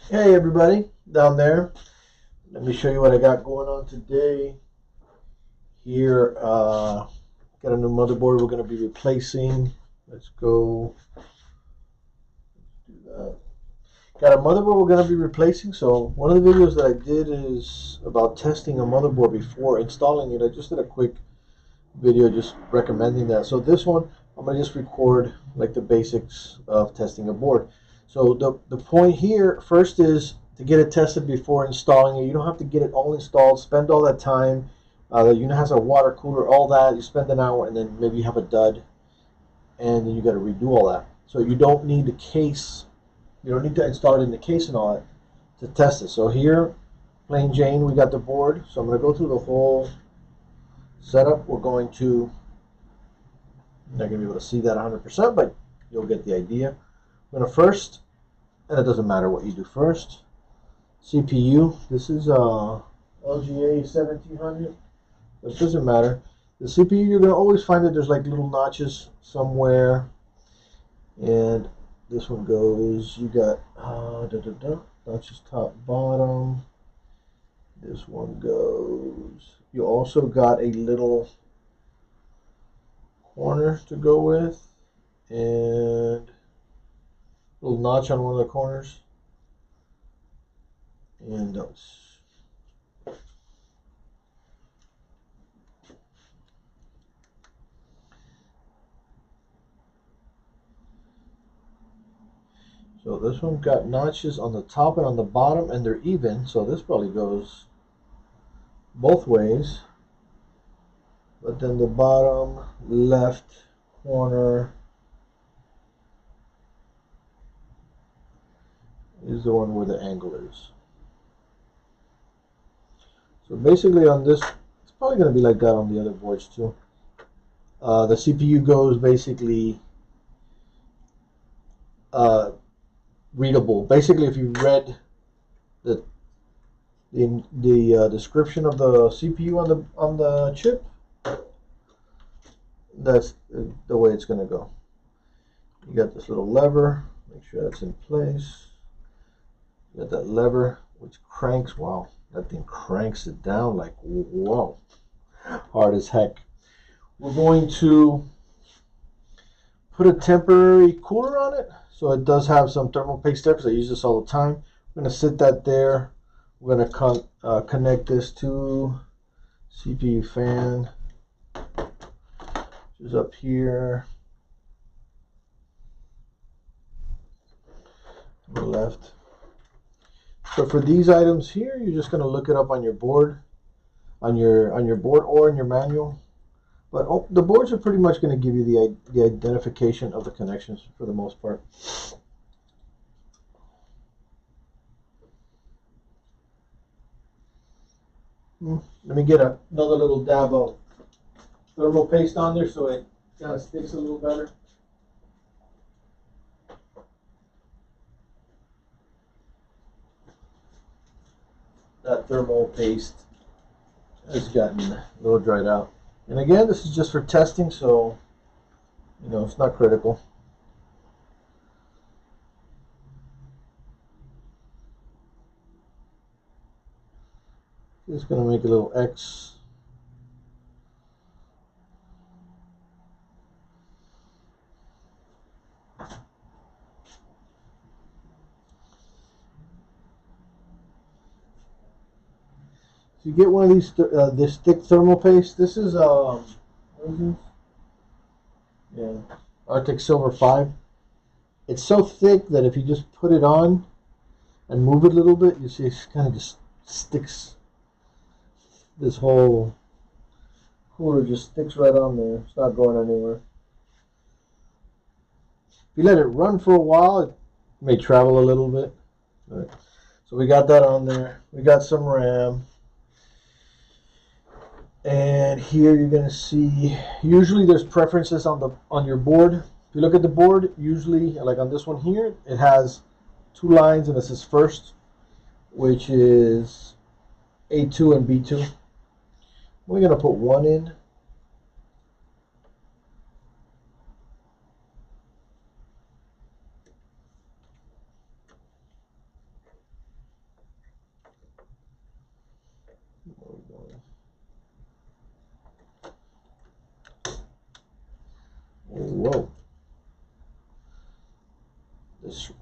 Hey everybody down there. Let me show you what I got going on today. Here, got a new motherboard we're going to be replacing. Let's go do that. Got a motherboard we're going to be replacing. So one of the videos that I did is about testing a motherboard before installing it. I just did a quick video just recommending that. So this one, I'm going to just record like the basics of testing a board. So the point here first is to get it tested before installing it. You don't have to get it all installed, spend all that time. The unit has a water cooler, all that. You spend an hour and then maybe you have a dud and then you got to redo all that. So you don't need the case. You don't need to install it in the case and all that to test it. So here, plain Jane, we got the board. So I'm going to go through the whole setup. We're going to You're not going to be able to see that 100%, but you'll get the idea. I'm going to first, and it doesn't matter what you do first, CPU. This is a LGA 1700. It doesn't matter. The CPU, you're going to always find that there's like little notches somewhere. And this one goes, you got notches top, bottom. This one goes. You also got a little corner to go with. And little notch on one of the corners, and so this one got notches on the top and on the bottom, and they're even, so this probably goes both ways. But then the bottom left corner is the one where the angle is. So basically on this, it's probably going to be like that on the other boards too. The CPU goes basically uh, readable. Basically, if you read the description of the CPU on the chip, that's the way it's going to go. You got this little lever, make sure that's in place. You got that lever which cranks. Wow, that thing cranks it down like whoa, hard as heck. We're going to put a temporary cooler on it, so it does have some thermal paste there because I use this all the time. I'm going to sit that there. We're going to connect this to CPU fan, which is up here on the left. So for these items here, you're just going to look it up on your board, on your board or in your manual. But the boards are pretty much going to give you the identification of the connections for the most part. Let me get another little dab of thermal paste on there so it kind of sticks a little better. That thermal paste has gotten a little dried out. And again, this is just for testing, so it's not critical. Just going to make a little X. So you get one of these this thick thermal paste. This is what is this? Yeah, Arctic Silver 5. It's so thick that if you just put it on and move it a little bit, you see it kind of just sticks. This whole cooler just sticks right on there. It's not going anywhere. If you let it run for a while, it may travel a little bit. All right. So we got that on there. We got some RAM. And here you're going to see, usually there's preferences on your board. If you look at the board, usually, like on this one here, it has two lines and it says first, which is A2 and B2. We're going to put one in. whoa. This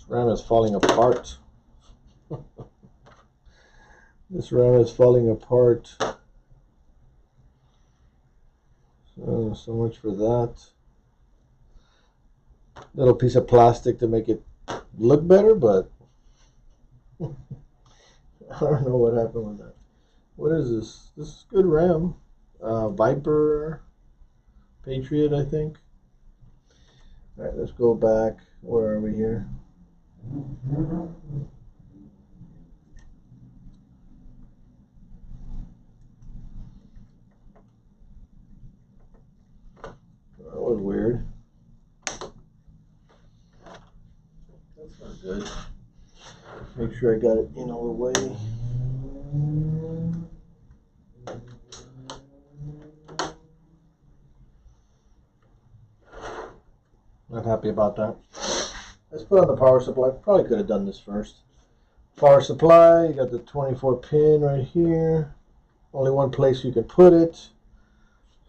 RAM is falling apart. This RAM is falling apart. So much for that. Little piece of plastic to make it look better, but I don't know what happened with that. What is this? This is good RAM. Viper, Patriot, I think. All right, let's go back. Where are we here? That was weird. That's not good. Make sure I got it in all the way. Not happy about that. Let's put on the power supply. Probably could have done this first. Power supply, you got the 24 pin right here. Only one place you can put it.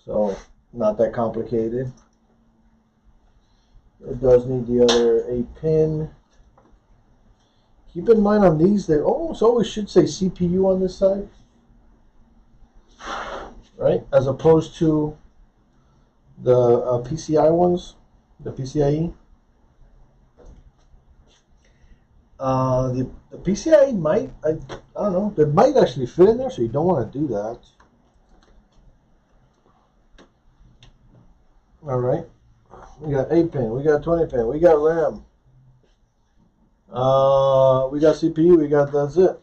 So, not that complicated. It does need the other 8 pin. Keep in mind on these, they almost always should say CPU on this side. Right? As opposed to the PCI ones, the PCIe. The PCIe might, I don't know, they might actually fit in there, so you don't want to do that. All right. We got 8 pin, we got 20 pin, we got RAM. We got CPU, we got, that's it.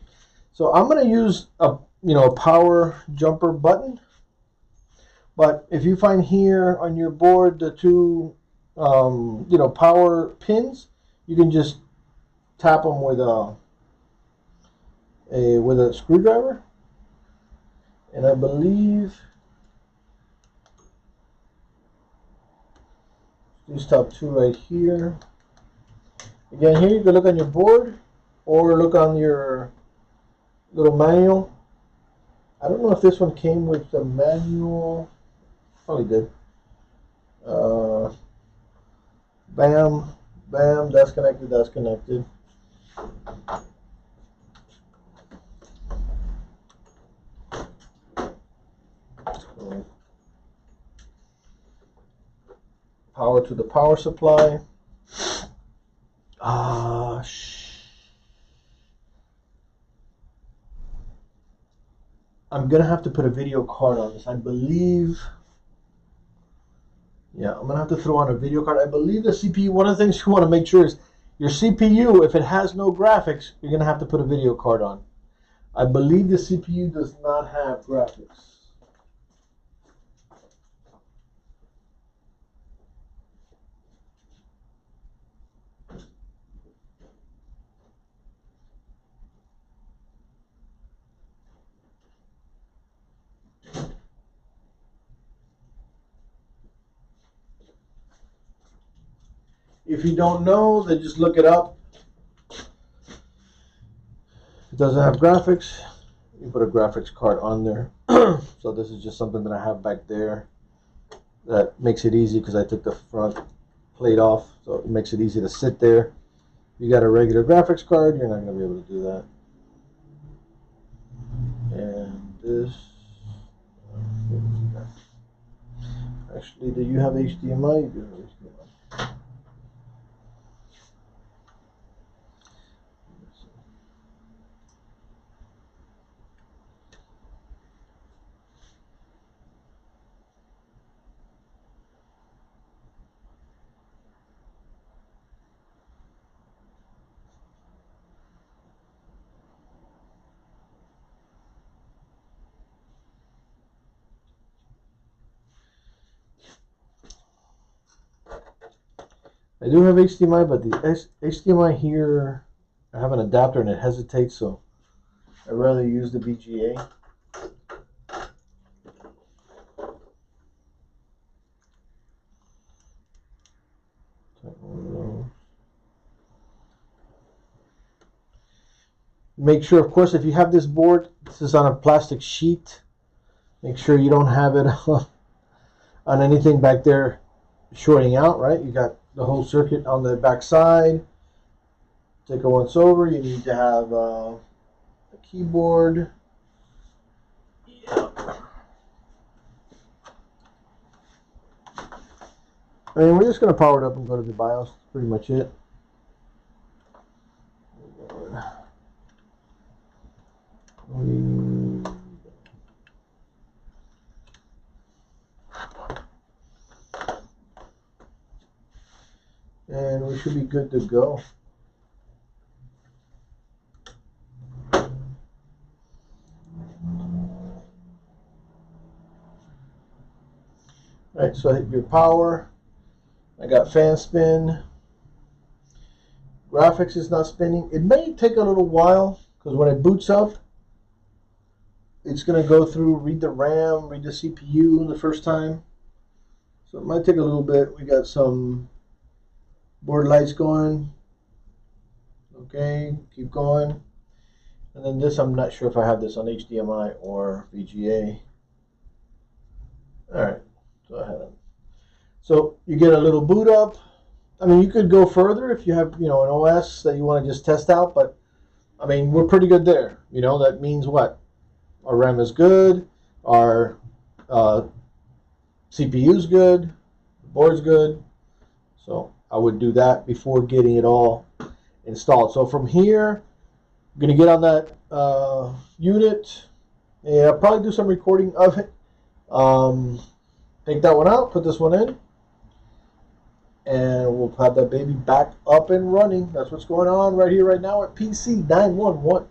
So I'm going to use a power jumper button. But if you find here on your board the two power pins, you can just tap them with a screwdriver. And I believe these top two right here. Again, here you can look on your board or look on your little manual. I don't know if this one came with the manual. Probably did. Bam, bam, that's connected, that's connected. Power to the power supply. I'm gonna have to put a video card on this. I believe. Yeah, I'm gonna have to throw on a video card. I believe the CPU. One of the things you want to make sure is your CPU. If it has no graphics, you're gonna have to put a video card on. I believe the CPU does not have graphics. If you don't know, then just look it up. It doesn't have graphics. You put a graphics card on there. So this is just something that I have back there that makes it easy because I took the front plate off, so it makes it easy to sit there. You got a regular graphics card, you're not going to be able to do that. And this. Actually, do you have HDMI? You do have HDMI. I do have HDMI, but the HDMI here, I have an adapter and it hesitates, so I'd rather use the VGA. Make sure, of course, if you have this board, this is on a plastic sheet. Make sure you don't have it on anything back there shorting out, right? You got the whole circuit on the back side. Take it once over. You need to have a keyboard. Yeah. I mean, we're just going to power it up and go to the BIOS. That's pretty much it. And we should be good to go. Alright, so I hit your power. I got fan spin. Graphics is not spinning. It may take a little while because when it boots up, it's going to go through, read the RAM, read the CPU the first time. So it might take a little bit. We got some board lights going. Okay, keep going. And then this, I'm not sure if I have this on HDMI or VGA. Alright, go ahead. So you get a little boot up. I mean, you could go further if you have, you know, an OS that you want to just test out, but I mean, we're pretty good there. You know, that means what? Our RAM is good, our CPU's good, the board's good. So I would do that before getting it all installed. So from here, I'm going to get on that unit, and I'll probably do some recording of it. Take that one out, put this one in, and we'll have that baby back up and running. That's what's going on right here, right now at PC 911.